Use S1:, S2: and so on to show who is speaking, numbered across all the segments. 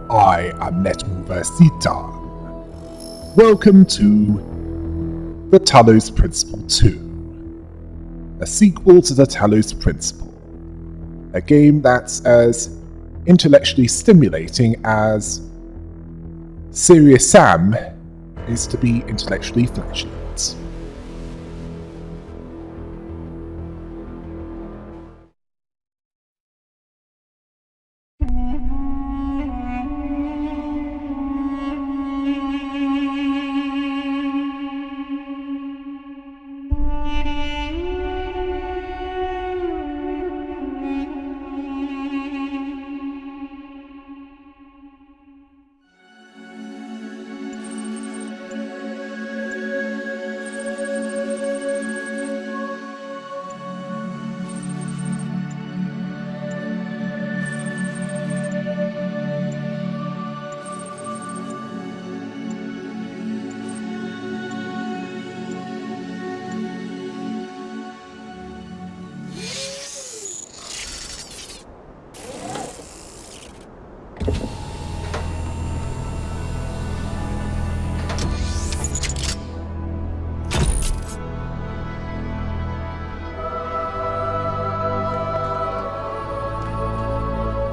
S1: I am NetMoverSitan. Welcome to the Talos Principle 2, a sequel to the Talos Principle, a game that's as intellectually stimulating as Serious Sam is to be intellectually flatulent.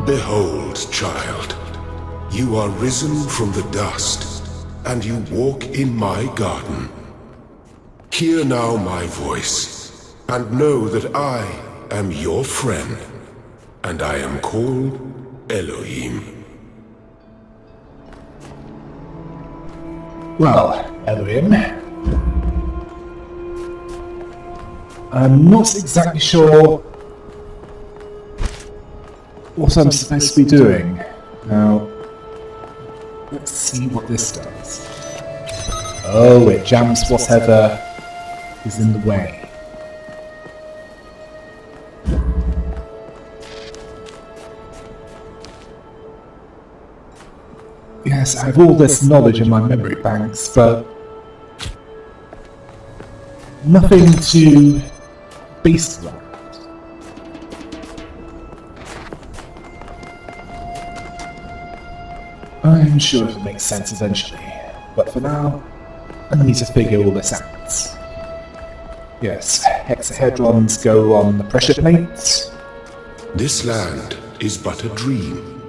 S2: Behold, child, you are risen from the dust, and you walk in my garden. Hear now my voice, and know that I am your friend, and I am called Elohim.
S1: Well, Elohim, I'm not exactly sure what I'm supposed to be doing. Now, let's see what this does. Oh, it jams whatever is in the way. Yes, I have all this knowledge in my memory banks, but nothing to base it on. I'm sure it'll make sense eventually, but for now, I need to figure all this out. Yes, hexahedrons go on the pressure plates.
S2: This land is but a dream.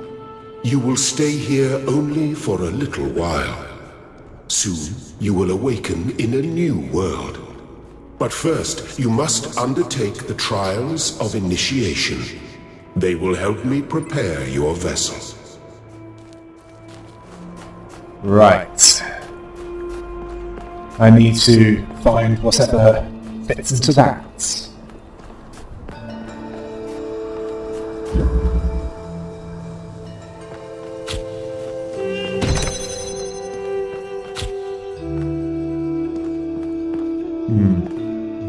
S2: You will stay here only for a little while. Soon, you will awaken in a new world. But first, you must undertake the trials of initiation. They will help me prepare your vessel.
S1: Right. I need to find whatever fits into that.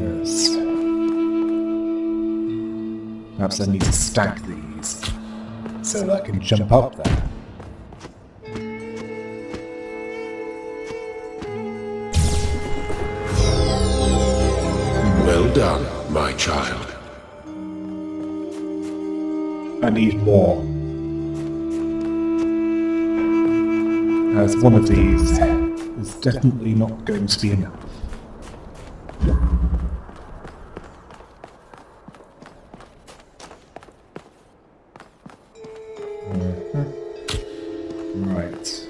S1: Yes. Perhaps I need to stack these so that I can jump up there.
S2: Well done, my child.
S1: I need more. As one of these is definitely not going to be enough. Right.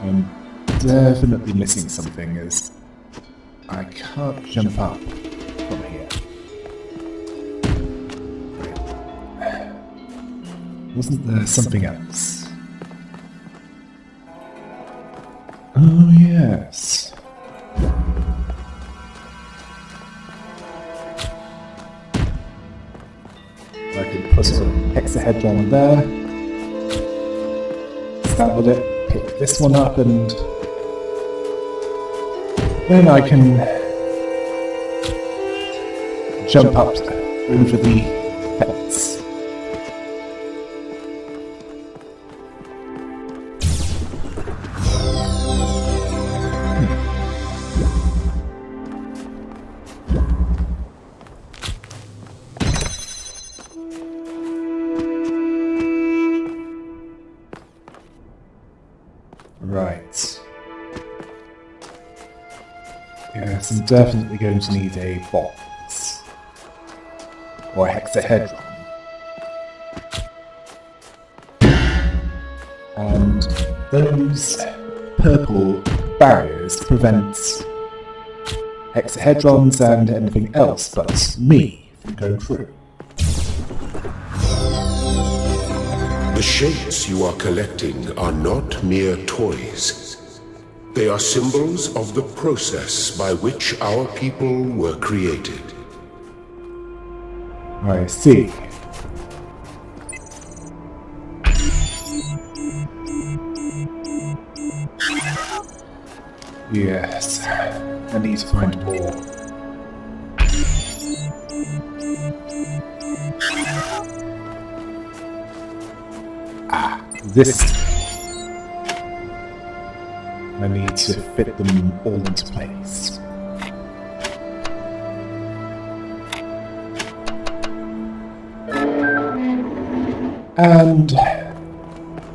S1: I'm definitely missing something as I can't jump up from here. Wasn't there something else? Oh yes. I could put a hexahedron there. Start with it, pick this one up, and then I can jump up over the fence. Right. Yes, I'm definitely going to need a box. Or a hexahedron. And those purple barriers prevent hexahedrons and anything else but me from going through.
S2: The shapes you are collecting are not mere toys. They are symbols of the process by which our people were created.
S1: I see. Yes, I need to find more. This. I need to fit them all into place. And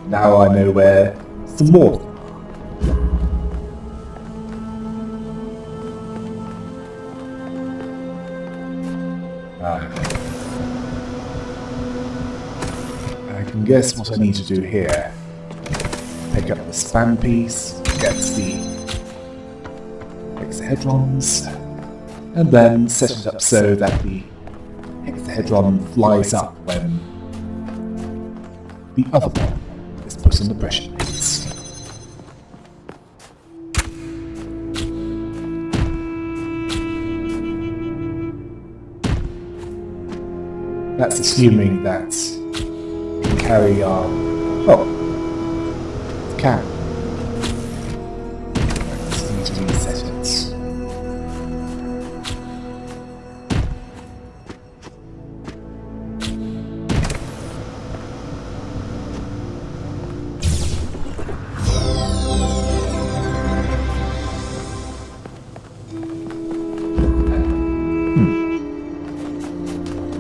S1: now I know where some more. I can guess what I need to do here. Pick up the span piece, get the hexahedrons, and then set it up so that the hexahedron flies up when the other one is put on the pressure plates. That's assuming that we can carry our... Oh, it can. I just need to reset it.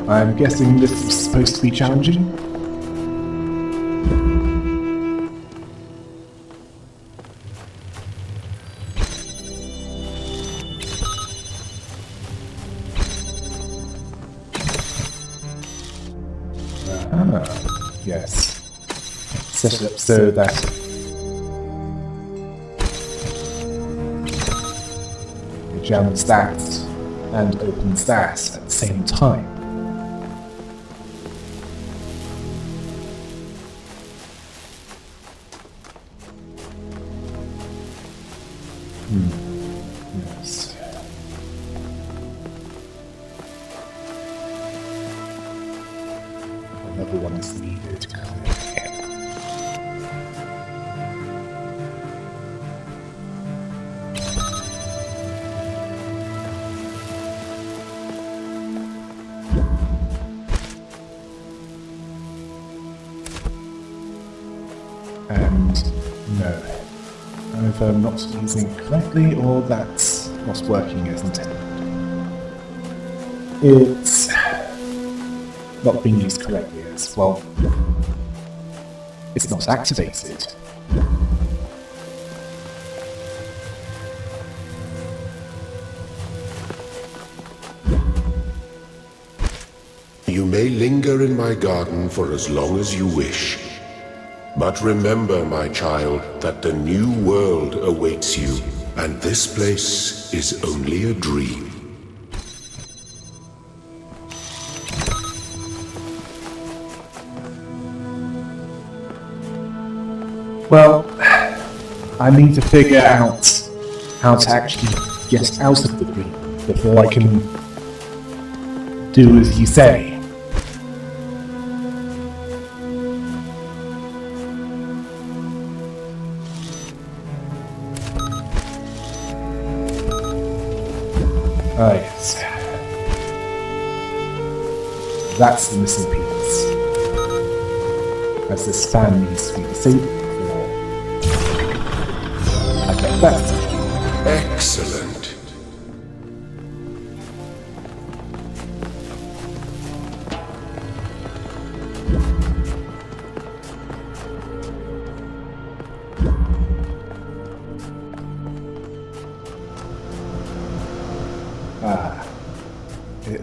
S1: I'm guessing this is supposed to be challenging? Yes. Set it up so that it jams that and opens that at the same time. Yes. Another one is needed. And no. Either I'm not using it correctly or that's not working as intended. It's not being used correctly as well. It's not activated.
S2: You may linger in my garden for as long as you wish. But remember, my child, that the new world awaits you, and this place is only a dream.
S1: Well, I need to figure out how to actually get out of the dream before I can do as you say. Ah, yes. That's the missing piece. As this fan needs to be disabled for... I bet that's...
S2: Excellent.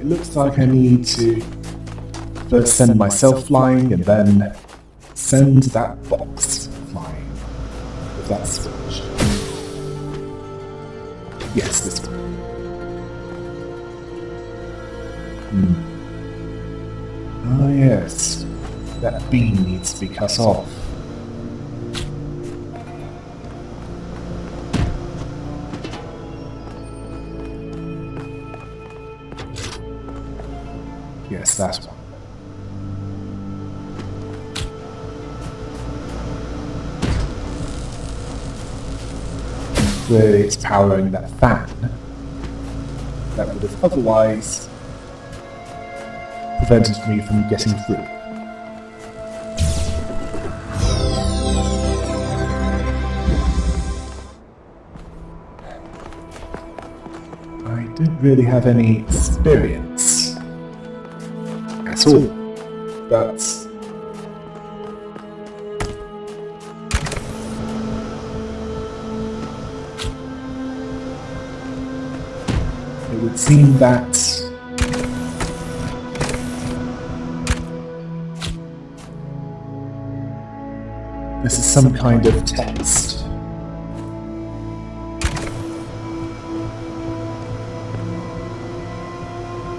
S1: looks like I need to first send myself flying and then send that box flying with that switch. Yes, this one. Oh yes, that beam needs to be cut off. Yes, that one. Clearly it's powering that fan that would have otherwise prevented me from getting through. I didn't really have any experience at all, but it would seem that this is some kind of test.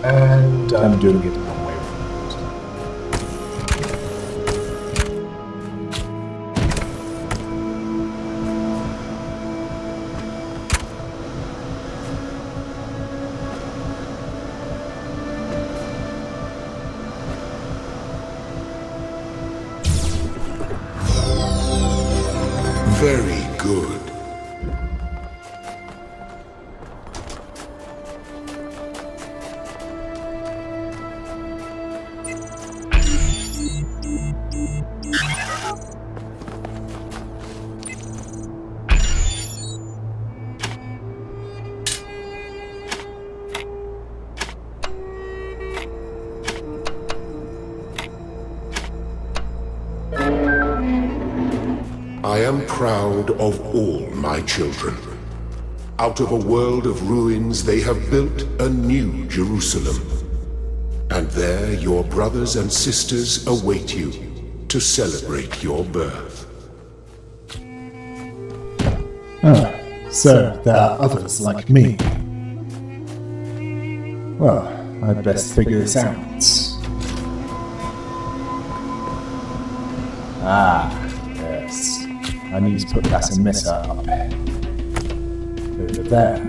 S1: And I'm doing it the wrong way around.
S2: Very good. I am proud of all my children. Out of a world of ruins, they have built a new Jerusalem. And there your brothers and sisters await you to celebrate your birth.
S1: So there are others like me. Well, I'd best figure this out. Ah, yes. I need to put that emitter up over there.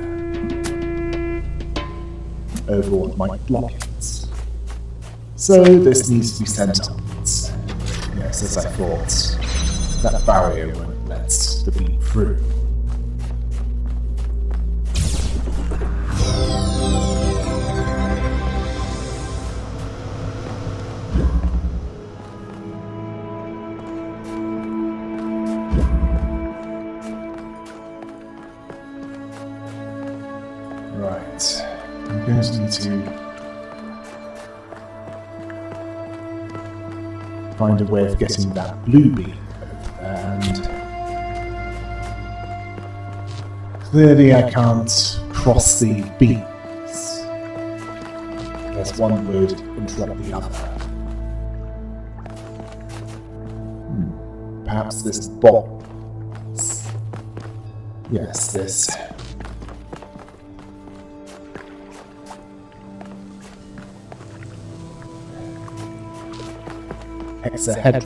S1: Over what might block it. So this needs to be sent upwards. Yes, as I thought. That barrier won't let the beam through. Right, I'm going to need to find a way of getting that blue beam over there, and clearly I can't cross the beams, as one would interrupt the other. Perhaps this box. Yes, this. Hexahedron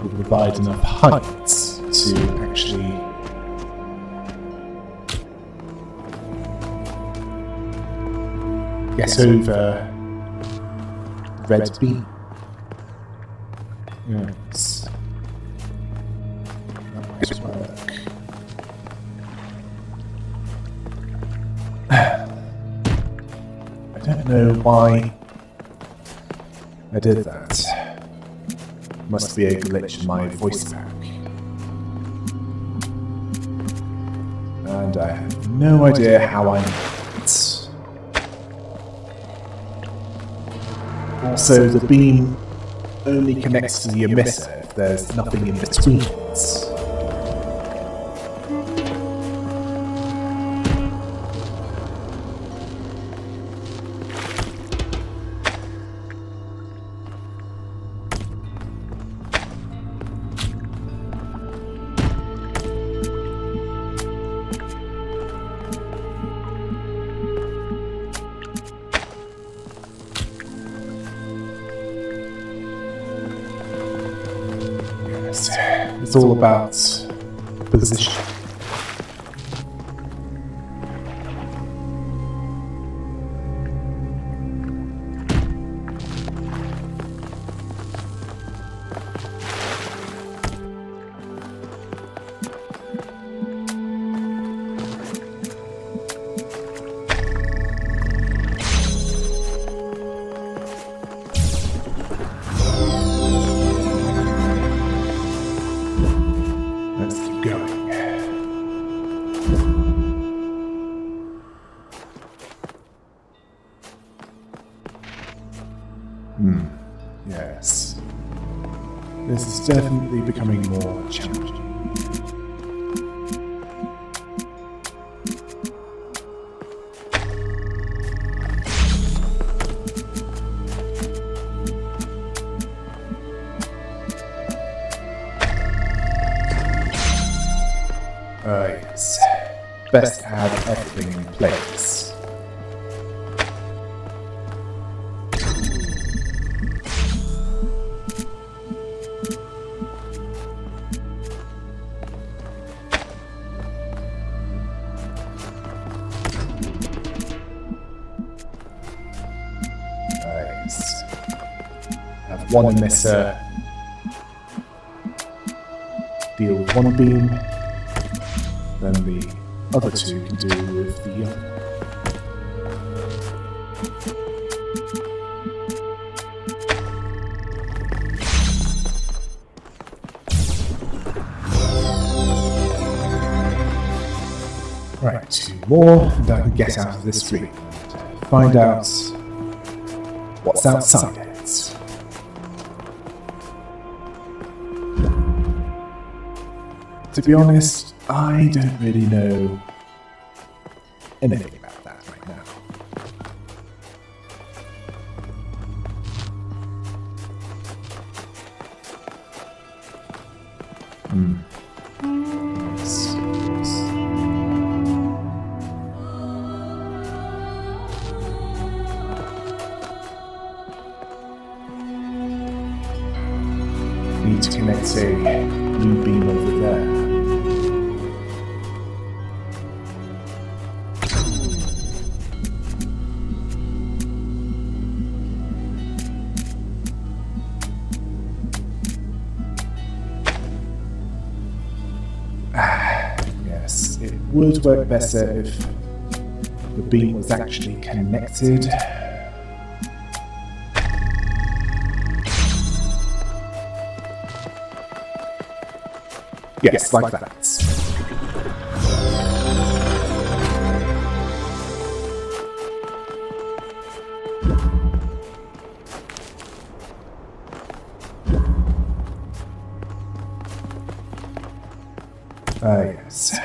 S1: will provide enough height to actually get over red beam. Yes. That might work. I don't know why I did that. Must be a glitch in my voice pack. And I have no idea how I know it. Also, the beam only connects to the emitter if there's nothing in between it. Yes, it's all about position. Let's keep going. Yes. This is definitely becoming more challenging. Yes. Best to have everything in place. Nice. Have one emitter. Deal with one beam. Then the other two can deal with the other. Right, two more, and I can get out of this dream and find out what's outside it. To be honest, I don't really know anything about that right now. Yes. Need to connect a blue beam over there. Yes, it would work better if the beam was actually connected. Yes, like that. Yes.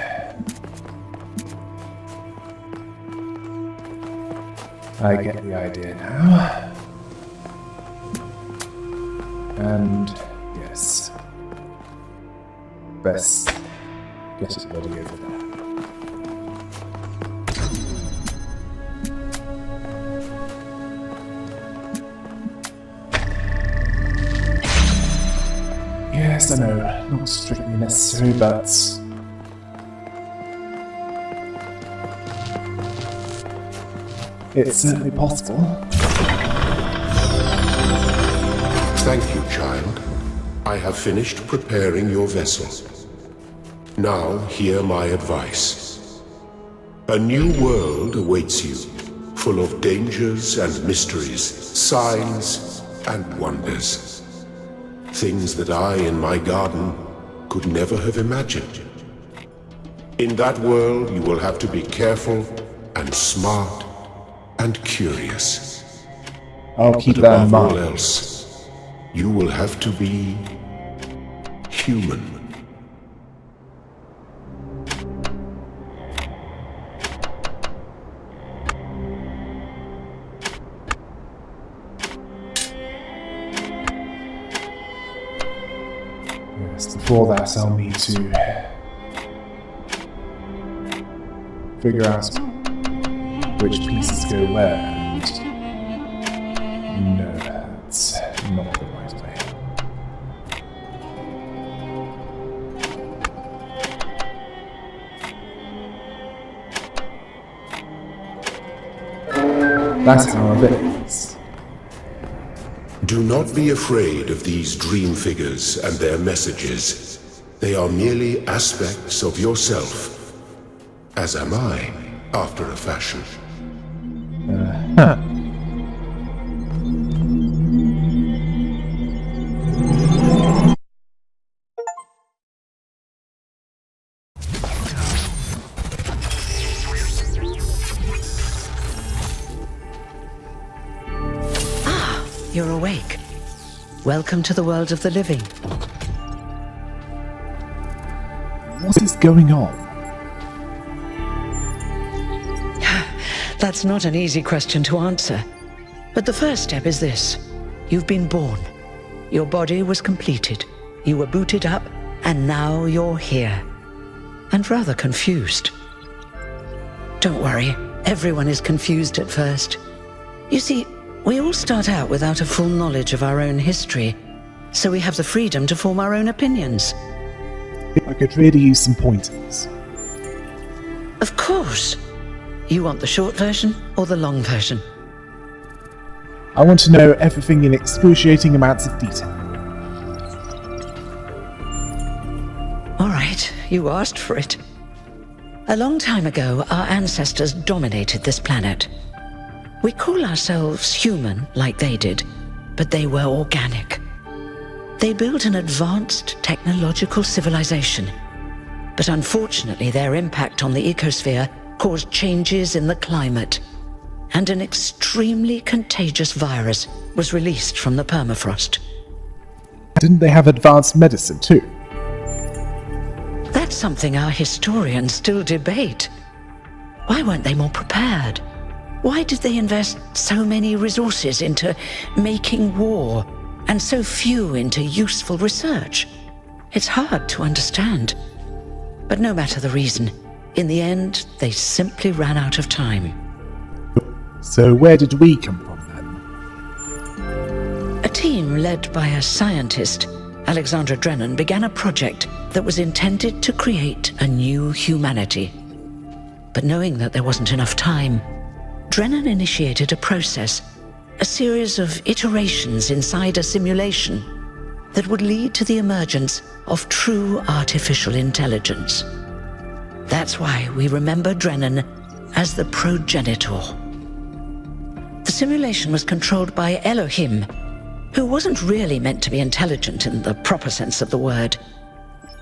S1: I get the idea now. And yes. Best get it ready over there. Yes, I know, not strictly necessary, but it's certainly possible.
S2: Thank you, child. I have finished preparing your vessel. Now, hear my advice. A new world awaits you, full of dangers and mysteries, signs and wonders. Things that I, in my garden, could never have imagined. In that world, you will have to be careful and smart and curious.
S1: I'll keep
S2: But
S1: that in
S2: above all
S1: mind.
S2: else, you will have to be human.
S1: Yes, before that I'll need to figure out which pieces go where, and no, that's not the right way. That's how it is.
S2: Do not be afraid of these dream figures and their messages. They are merely aspects of yourself, as am I, after a fashion.
S3: You're awake. Welcome to the world of the living.
S1: What is going on?
S3: That's not an easy question to answer. But the first step is this. You've been born. Your body was completed. You were booted up, and now you're here. And rather confused. Don't worry, everyone is confused at first. You see, we all start out without a full knowledge of our own history, so we have the freedom to form our own opinions.
S1: I could really use some pointers.
S3: Of course. You want the short version or the long version?
S1: I want to know everything in excruciating amounts of detail.
S3: All right, you asked for it. A long time ago, our ancestors dominated this planet. We call ourselves human, like they did, but they were organic. They built an advanced technological civilization, but unfortunately their impact on the ecosphere caused changes in the climate, and an extremely contagious virus was released from the permafrost.
S1: Didn't they have advanced medicine too?
S3: That's something our historians still debate. Why weren't they more prepared? Why did they invest so many resources into making war, and so few into useful research? It's hard to understand. But no matter the reason, in the end, they simply ran out of time.
S1: So where did we come from then?
S3: A team led by a scientist, Alexandra Drennan, began a project that was intended to create a new humanity. But knowing that there wasn't enough time, Drennan initiated a process, a series of iterations inside a simulation that would lead to the emergence of true artificial intelligence. That's why we remember Drennan as the progenitor. The simulation was controlled by Elohim, who wasn't really meant to be intelligent in the proper sense of the word.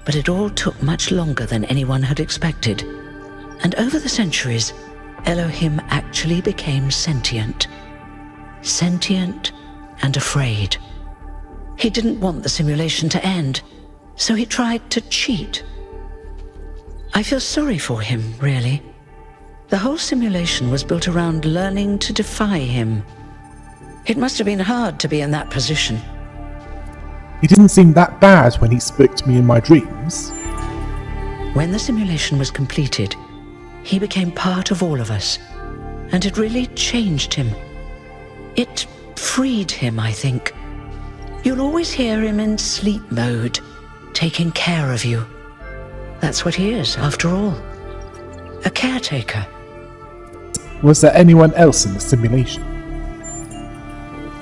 S3: But it all took much longer than anyone had expected. And over the centuries, Elohim actually became sentient. Sentient and afraid. He didn't want the simulation to end, so he tried to cheat. I feel sorry for him, really. The whole simulation was built around learning to defy him. It must have been hard to be in that position.
S1: He didn't seem that bad when he spoke to me in my dreams.
S3: When the simulation was completed, he became part of all of us, and it really changed him. It freed him, I think. You'll always hear him in sleep mode, taking care of you. That's what he is, after all. A caretaker.
S1: Was there anyone else in the simulation?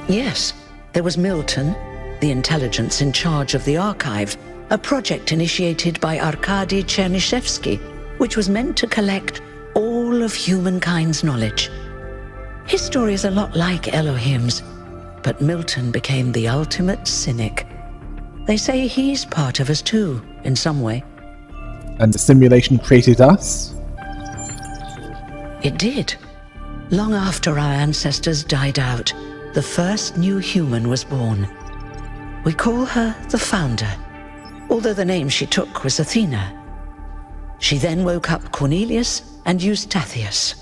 S3: Yes, there was Milton, the intelligence in charge of the archive, a project initiated by Arkady Chernyshevsky, which was meant to collect all of humankind's knowledge. His story is a lot like Elohim's, but Milton became the ultimate cynic. They say he's part of us too, in some way.
S1: And the simulation created us?
S3: It did. Long after our ancestors died out, the first new human was born. We call her the Founder, although the name she took was Athena. She then woke up Cornelius and Eustathius.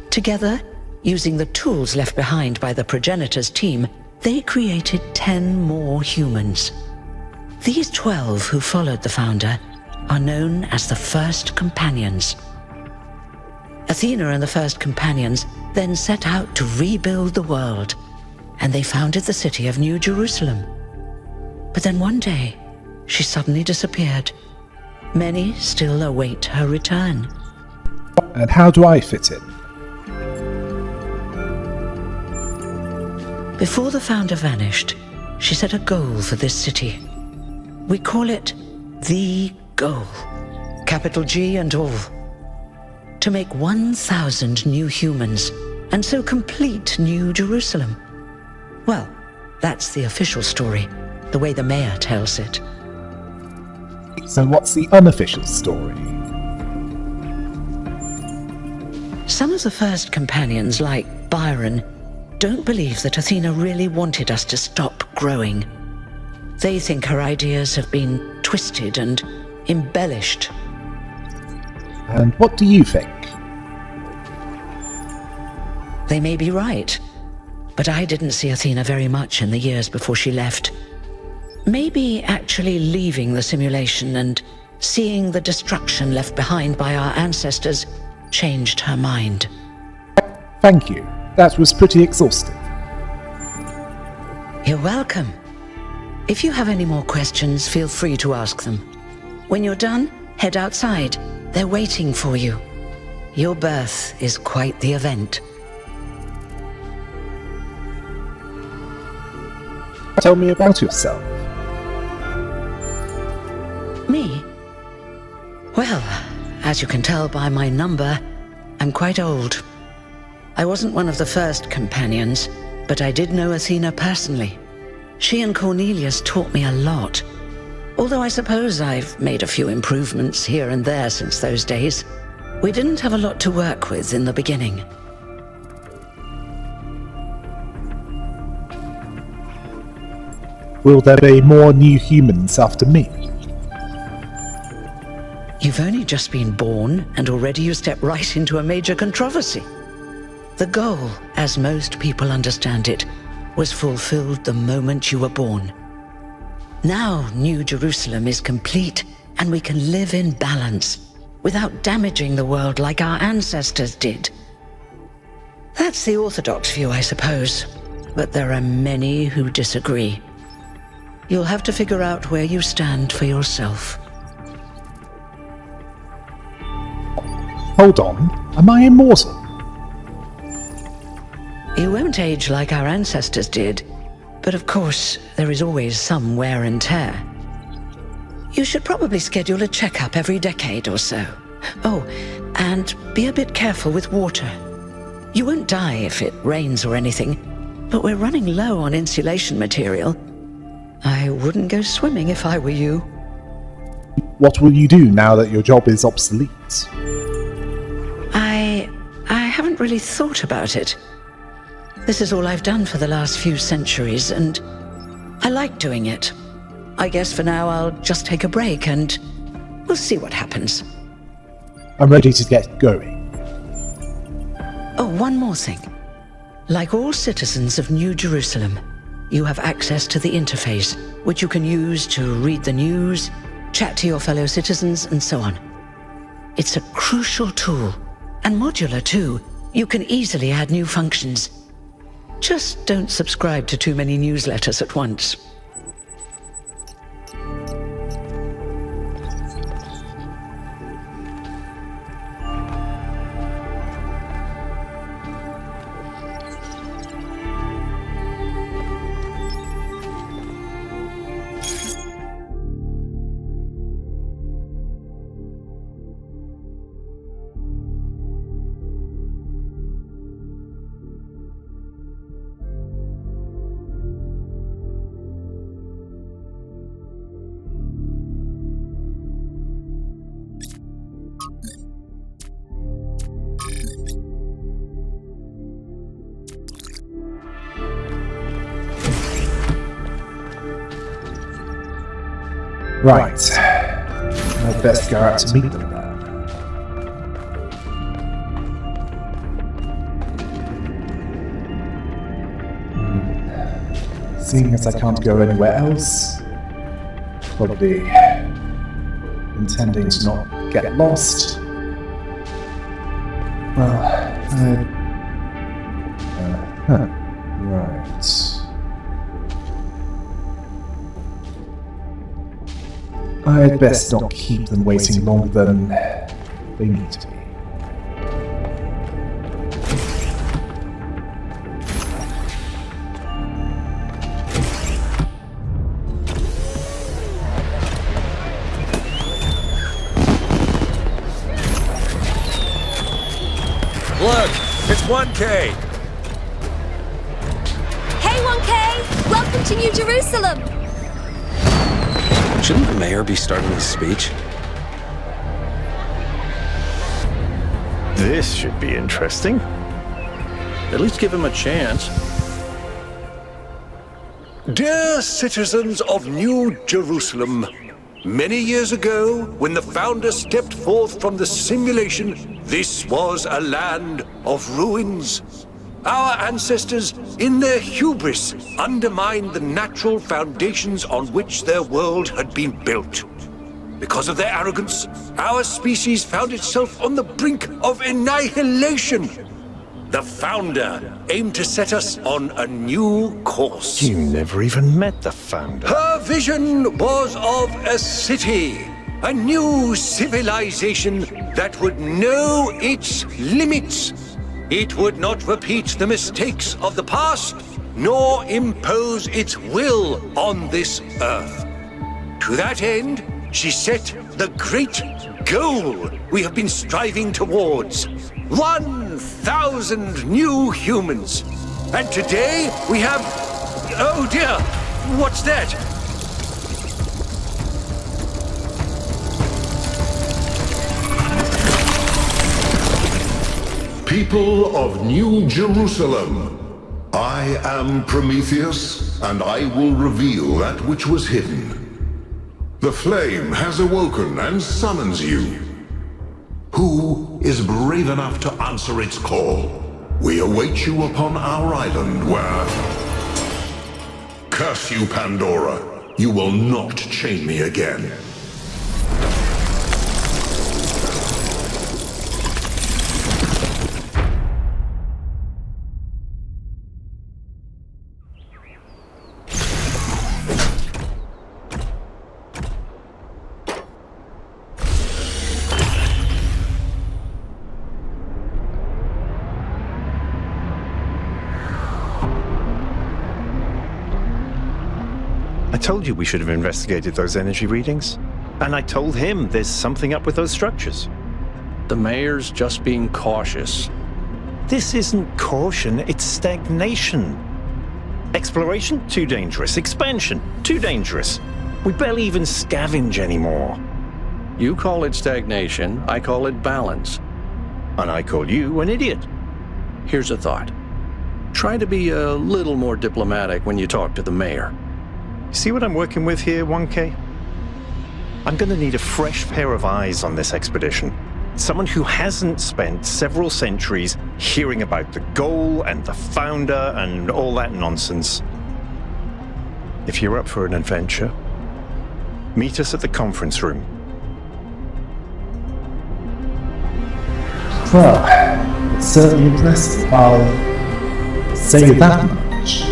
S3: Together, using the tools left behind by the progenitors' team, they created 10 more humans. These 12 who followed the Founder are known as the First Companions. Athena and the First Companions then set out to rebuild the world, and they founded the city of New Jerusalem. But then one day, she suddenly disappeared. Many still await her return.
S1: And how do I fit in?
S3: Before the founder vanished, she set a goal for this city. We call it the goal, capital G and all. To make 1,000 new humans, and so complete New Jerusalem. Well, that's the official story, the way the mayor tells it.
S1: So what's the unofficial story?
S3: Some of the first companions, like Byron, don't believe that Athena really wanted us to stop growing. They think her ideas have been twisted and embellished.
S1: And what do you think?
S3: They may be right, but I didn't see Athena very much in the years before she left. Maybe actually leaving the simulation and seeing the destruction left behind by our ancestors changed her mind.
S1: Thank you. That was pretty exhaustive.
S3: You're welcome. If you have any more questions, feel free to ask them. When you're done, head outside. They're waiting for you. Your birth is quite the event.
S1: Tell me about yourself.
S3: Me? Well, as you can tell by my number, I'm quite old. I wasn't one of the first companions, but I did know Athena personally. She and Cornelius taught me a lot. Although I suppose I've made a few improvements here and there since those days. We didn't have a lot to work with in the beginning.
S1: Will there be more new humans after me?
S3: You've only just been born, and already you step right into a major controversy. The goal, as most people understand it, was fulfilled the moment you were born. Now New Jerusalem is complete, and we can live in balance, without damaging the world like our ancestors did. That's the orthodox view, I suppose, but there are many who disagree. You'll have to figure out where you stand for yourself.
S1: Hold on, am I immortal?
S3: You won't age like our ancestors did, but of course, there is always some wear and tear. You should probably schedule a checkup every decade or so. Oh, and be a bit careful with water. You won't die if it rains or anything, but we're running low on insulation material. I wouldn't go swimming if I were you.
S1: What will you do now that your job is obsolete?
S3: I haven't really thought about it. This is all I've done for the last few centuries, and I like doing it. I guess for now I'll just take a break, and we'll see what happens.
S1: I'm ready to get going.
S3: Oh, one more thing. Like all citizens of New Jerusalem, you have access to the interface, which you can use to read the news, chat to your fellow citizens, and so on. It's a crucial tool, and modular too. You can easily add new functions. Just don't subscribe to too many newsletters at once.
S1: Right. I'd best go out to meet them then. Seeing as I can't go anywhere else, probably intending to not get lost. Well, right. I'd best not keep them waiting longer than they need to be.
S4: 1K!
S5: Hey, 1K! Welcome to New Jerusalem!
S4: Shouldn't the mayor be starting his speech?
S6: This should be interesting.
S4: At least give him a chance.
S7: Dear citizens of New Jerusalem, many years ago, when the Founder stepped forth from the simulation, this was a land of ruins. Our ancestors, in their hubris, undermined the natural foundations on which their world had been built. Because of their arrogance, our species found itself on the brink of annihilation. The Founder aimed to set us on a new course.
S6: You never even met the Founder.
S7: Her vision was of a city, a new civilization that would know its limits. It would not repeat the mistakes of the past, nor impose its will on this earth. To that end, she set the great goal we have been striving towards. 1,000 new humans. And today we have... Oh dear, what's that?
S2: People of New Jerusalem, I am Prometheus, and I will reveal that which was hidden. The flame has awoken and summons you. Who is brave enough to answer its call? We await you upon our island where... Curse you, Pandora! You will not chain me again.
S6: I told you we should have investigated those energy readings. And I told him there's something up with those structures.
S4: The mayor's just being cautious.
S6: This isn't caution, it's stagnation. Exploration? Too dangerous. Expansion? Too dangerous. We barely even scavenge anymore.
S4: You call it stagnation, I call it balance.
S6: And I call you an idiot.
S4: Here's a thought. Try to be a little more diplomatic when you talk to the mayor.
S6: See what I'm working with here, 1K? I'm gonna need a fresh pair of eyes on this expedition. Someone who hasn't spent several centuries hearing about the goal and the Founder and all that nonsense. If you're up for an adventure, meet us at the conference room.
S1: Well, it's certainly impressive. I'll say that much.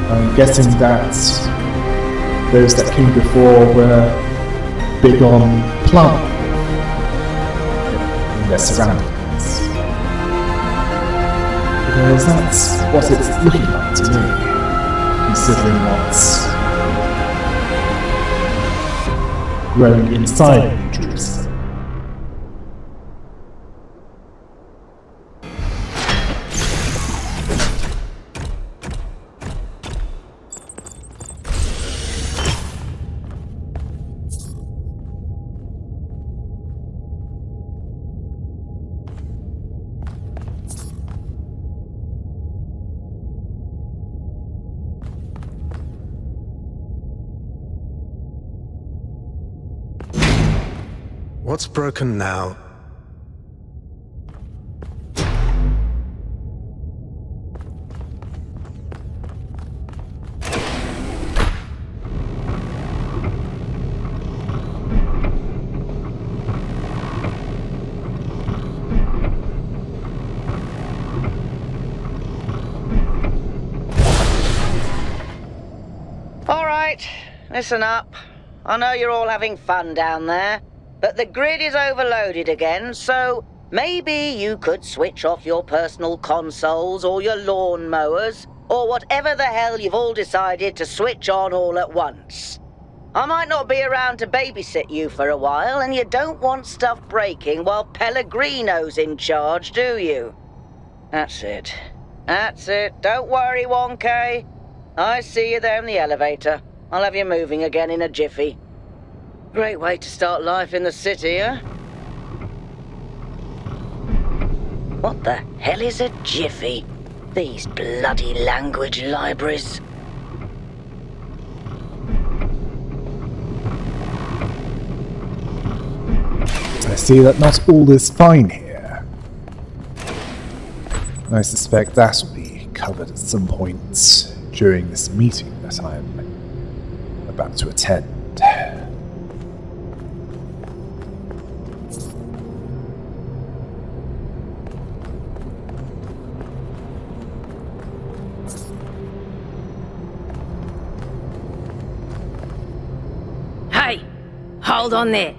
S1: I'm guessing that those that came before were big on plant in their surroundings. Because that's what it's looking like to me, considering what's growing inside Jerusalem.
S8: What's broken now?
S9: All right, listen up. I know you're all having fun down there, but the grid is overloaded again, so maybe you could switch off your personal consoles or your lawn mowers, or whatever the hell you've all decided to switch on all at once. I might not be around to babysit you for a while, and you don't want stuff breaking while Pellegrino's in charge, do you? That's it. That's it. Don't worry, 1K. I see you there in the elevator. I'll have you moving again in a jiffy. Great way to start life in the city, huh? What the hell is a jiffy? These bloody language libraries.
S1: I see that not all is fine here. I suspect that will be covered at some point during this meeting that I am about to attend.
S8: Hey, hold on there.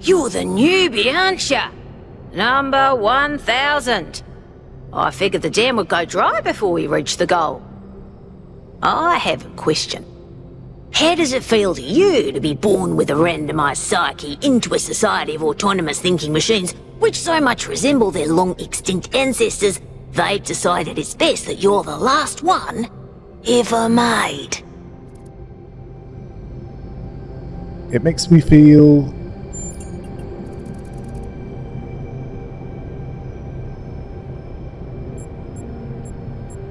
S8: You're the newbie, aren't ya? Number 1000. I figured the dam would go dry before we reach the goal. I have a question. How does it feel to you to be born with a randomized psyche into a society of autonomous thinking machines which so much resemble their long-extinct ancestors, they've decided it's best that you're the last one ever made?
S1: It makes me feel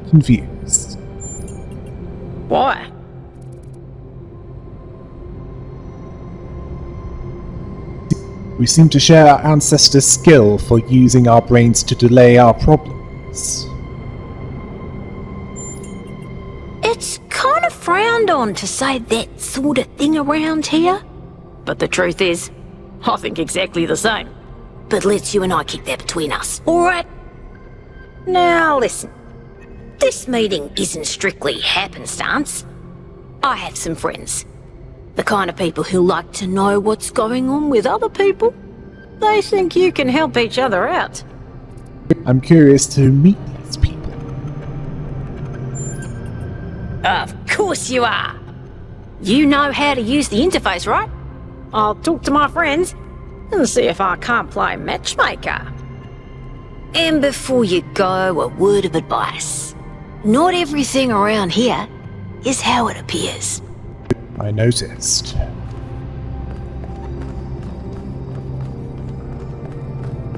S1: confused.
S8: Why?
S1: We seem to share our ancestors' skill for using our brains to delay our problems.
S8: It's kind of frowned on to say that sort of thing around here. But the truth is, I think exactly the same. But let's you and I keep that between us, alright? Now listen. This meeting isn't strictly happenstance. I have some friends. The kind of people who like to know what's going on with other people. They think you can help each other out.
S1: I'm curious to meet these people.
S8: Of course you are. You know how to use the interface, right? I'll talk to my friends and see if I can't play matchmaker. And before you go, a word of advice. Not everything around here is how it appears.
S1: I noticed.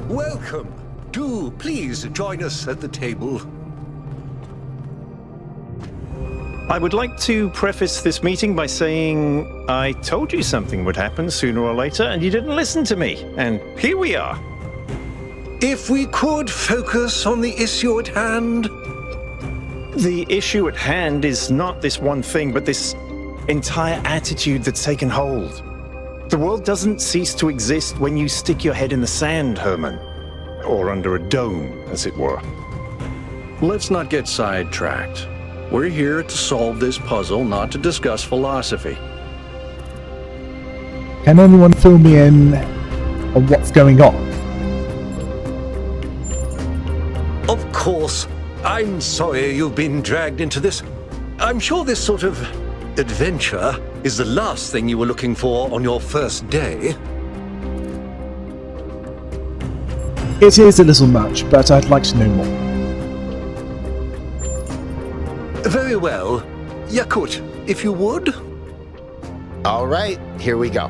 S7: Welcome. Do please join us at the table.
S6: I would like to preface this meeting by saying I told you something would happen sooner or later and you didn't listen to me. And here we are.
S7: If we could focus on the issue at hand.
S6: The issue at hand is not this one thing, but this entire attitude that's taken hold. The world doesn't cease to exist when you stick your head in the sand, Herman. Or under a dome, as it were.
S4: Let's not get sidetracked. We're here to solve this puzzle, not to discuss philosophy.
S1: Can anyone fill me in on what's going on?
S7: Of course. I'm sorry you've been dragged into this. I'm sure this sort of adventure is the last thing you were looking for on your first day.
S1: It is a little much, but I'd like to know more.
S7: Very well. Yakut, if you would.
S10: All right, here we go.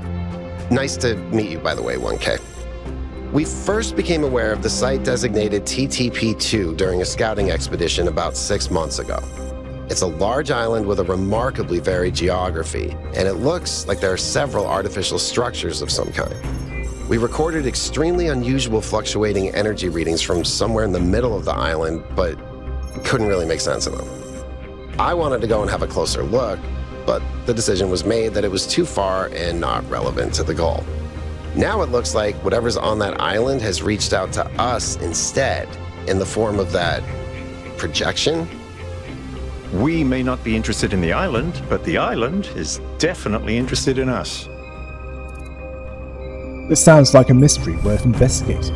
S10: Nice to meet you, by the way, 1K. We first became aware of the site designated TTP-2 during a scouting expedition about 6 months ago. It's a large island with a remarkably varied geography, and it looks like there are several artificial structures of some kind. We recorded extremely unusual fluctuating energy readings from somewhere in the middle of the island, but couldn't really make sense of them. I wanted to go and have a closer look, but the decision was made that it was too far and not relevant to the goal. Now it looks like whatever's on that island has reached out to us instead, in the form of that projection.
S6: We may not be interested in the island, but the island is definitely interested in us.
S1: This sounds like a mystery worth investigating.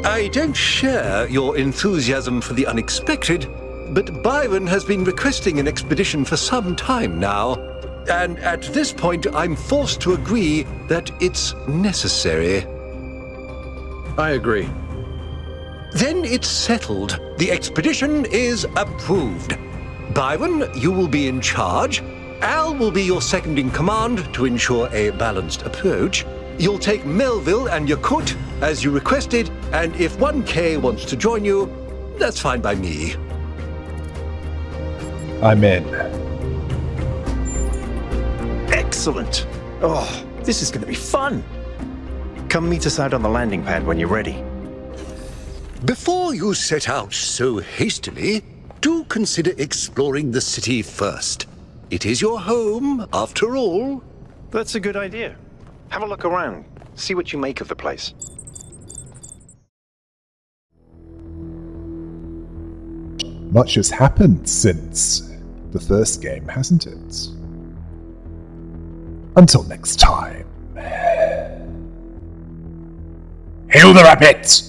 S7: I I don't share your enthusiasm for the unexpected, but Byron has been requesting an expedition for some time now, and at this point I'm forced to agree that it's necessary.
S4: I agree.
S7: Then it's settled. The expedition is approved. Byron, you will be in charge. Al will be your second in command to ensure a balanced approach. You'll take Melville and Yakut, as you requested, and if 1K wants to join you, that's fine by me.
S1: I'm in.
S6: Excellent. Oh, this is going to be fun. Come meet us out on the landing pad when you're ready.
S7: Before you set out so hastily, do consider exploring the city first. It is your home, after all.
S6: That's a good idea. Have a look around. See what you make of the place.
S1: Much has happened since the first game, hasn't it? Until next time. Hail the rabbit!